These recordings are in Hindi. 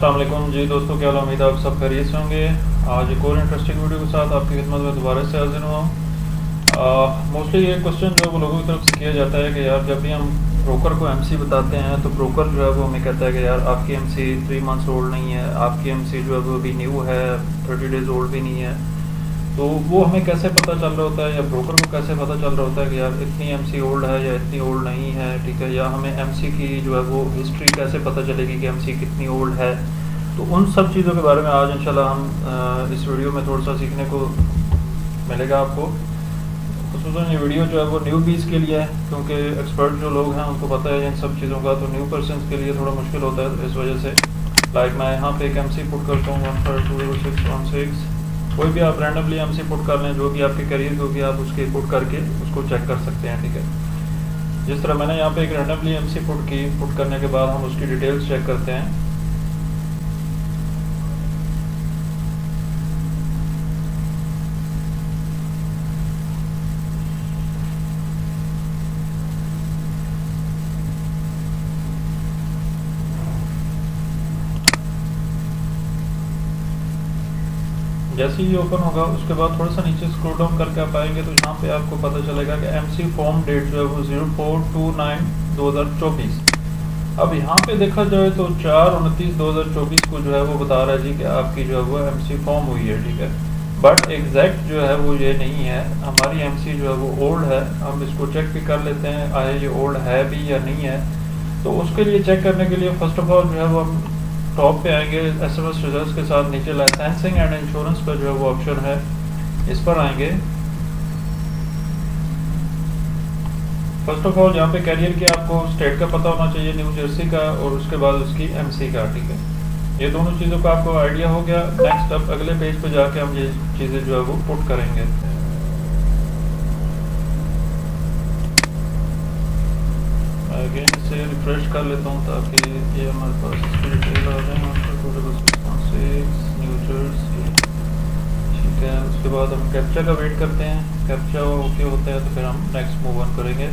अस्सलाम वालेकुम जी दोस्तों, क्या हाल, उम्मीद है आप सब खैरियत से होंगे। आज एक और इंटरेस्टिंग वीडियो के साथ आपकी खिदमत में दोबारा से हाजिर हुआ हूँ। मोस्टली ये क्वेश्चन जो है वो लोगों की तरफ से किया जाता है कि यार जब भी हम ब्रोकर को एमसी बताते हैं तो ब्रोकर जो है वो हमें कहता है कि यार आपकी एमसी 3 मंथ्स ओल्ड नहीं है, आपकी एमसी जो है वो अभी न्यू है, 30 डेज ओल्ड भी नहीं है। तो वो हमें कैसे पता चल रहा होता है या ब्रोकर को कैसे पता चल रहा होता है कि यार इतनी एमसी ओल्ड है या इतनी ओल्ड नहीं है, ठीक है। या हमें एमसी की जो है वो हिस्ट्री कैसे पता चलेगी कि एमसी कितनी ओल्ड है। तो उन सब चीज़ों के बारे में आज इंशाल्लाह हम इस वीडियो में थोड़ा सा सीखने को मिलेगा आपको। खसूसन ये वीडियो जो है वो न्यू बीज के लिए है, क्योंकि एक्सपर्ट जो लोग हैं उनको पता है इन सब चीज़ों का, तो न्यू पर्सन के लिए थोड़ा मुश्किल होता है। तो इस वजह से मैं यहाँ पे एक एमसी पुट करता हूँ 1520616। कोई भी आप रैंडमली एमसी पुट कर लें, जो भी आपके करियर को भी आप उसके पुट करके उसको चेक कर सकते हैं, ठीक है। जिस तरह मैंने यहाँ पे एक रैंडमली एमसी पुट करने के बाद हम उसकी डिटेल्स चेक करते हैं। जैसे ही ओपन होगा उसके बाद थोड़ा सा नीचे स्क्रॉल डाउन करके आप आएंगे तो यहाँ पे आपको पता चलेगा कि एमसी फॉर्म डेट जो है वो 04/29/2024। अब यहाँ पे देखा जाए तो 4/29/2024 को जो है वो बता रहा है जी कि आपकी जो है वो एमसी फॉर्म हुई है, ठीक है। बट एग्जैक्ट जो है वो ये नहीं है, हमारी एमसी जो है वो ओल्ड है। हम इसको चेक भी कर लेते हैं आए ये ओल्ड है भी या नहीं है। तो उसके लिए चेक करने के लिए फर्स्ट ऑफ ऑल जो है वो हम टॉप पे आएंगे, एसएमएस रिजल्ट्स के साथ नीचे लाइसेंसिंग एंड इंश्योरेंस पर जो है वो ऑप्शन है, इस पर आएंगे। फर्स्ट ऑफ ऑल यहाँ पे कैरियर की आपको स्टेट का पता होना चाहिए, न्यू जर्सी का, और उसके बाद उसकी एमसी का, ठीक है। ये दोनों चीज़ों का आपको आइडिया हो गया। नेक्स्ट अब अगले पेज पे जाके हम ये चीज़ें जो है वो पुट करेंगे। अगेन से रिफ्रेश कर लेता हूँ ताकि ये हमारे पास इसकी डिटेल आ जाए। न्यू जर्सी, ठीक है। उसके बाद हम कैप्चा का वेट करते हैं, कैप्चा ओके होता है तो फिर हम नेक्स्ट मूव ऑन करेंगे।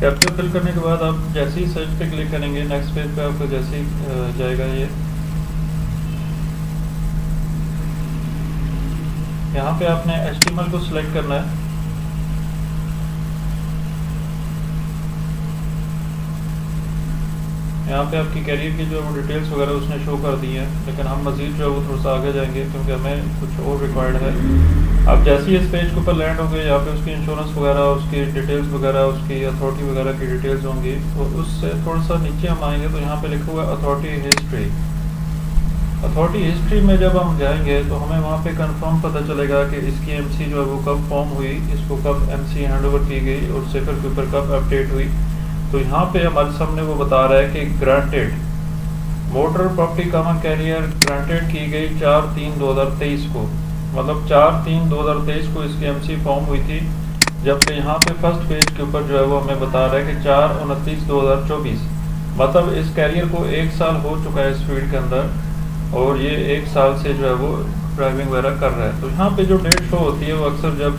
कैप्चर फिल करने के बाद आप जैसे ही सर्च पे क्लिक करेंगे नेक्स्ट पेज पे आपको जैसे ही जाएगा ये, यहाँ पे आपने HTML को सिलेक्ट करना है। यहाँ पे आपकी कैरियर की जो है वो डिटेल्स वगैरह उसने शो कर दी है, लेकिन हम मज़ीद जो है वो थोड़ा सा आगे जाएंगे क्योंकि हमें कुछ और रिक्वायर्ड है। आप जैसे ही इस पेज के ऊपर लैंड होंगे, यहाँ पे उसकी इंश्योरेंस वगैरह, उसकी डिटेल्स वगैरह, उसकी अथॉरिटी वगैरह की डिटेल्स होंगी। तो उससे थोड़ा सा नीचे हम आएंगे तो यहाँ पे लिखा हुआ है अथॉरिटी हिस्ट्री। अथॉरिटी हिस्ट्री में जब हम जाएंगे तो हमें वहाँ पे कंफर्म पता चलेगा कि इसकी एमसी जो है वो कब फॉर्म हुई, इसको कब एमसी हैंड ओवर की गई और सिफर के ऊपर कब अपडेट हुई। तो यहाँ पे हमारे सामने वो बता रहा है कि granted motor property common carrier granted की गई 4/3/2023 को, मतलब 4/3/2023 को इसकी एमसी फॉर्म हुई थी। जबकि यहाँ पे फर्स्ट पेज के ऊपर जो है वो हमें बता रहा है कि 4/29/2024, मतलब इस कैरियर को 1 साल हो चुका है इस फील्ड के अंदर और ये 1 साल से जो है वो ड्राइविंग वगैरह कर रहा है। तो यहाँ पे जो डेट शो होती है वो अक्सर जब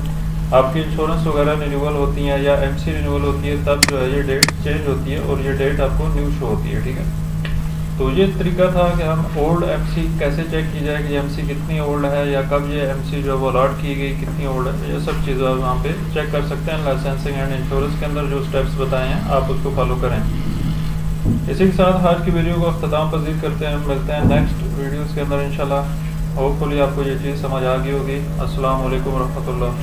आपकी इंश्योरेंस वगैरह रिन्यूअल होती है या एमसी रिन्यूअल होती है तब जो है ये डेट चेंज होती है और ये डेट आपको न्यू शो होती है, ठीक है। तो ये तरीका था कि हम ओल्ड एमसी कैसे चेक की जाए कि एमसी कितनी ओल्ड है या कब ये एमसी जो है वो अलॉट की गई कितनी ओल्ड है। ये सब चीज़ें आप वहाँ पे चेक कर सकते हैं। लाइसेंसिंग एंड इंश्योरेंस के अंदर जो स्टेप्स बताए हैं आप उसको फॉलो करें। इसी के साथ आज की वीडियो को अख्ताम पजीर करते हैं। मिलते हैं नेक्स्ट वीडियोज़ के अंदर इंशाल्लाह। होपफुली आपको ये चीज़ समझ आ गई होगी। अस्सलाम वालेकुम रहमतुल्लाह।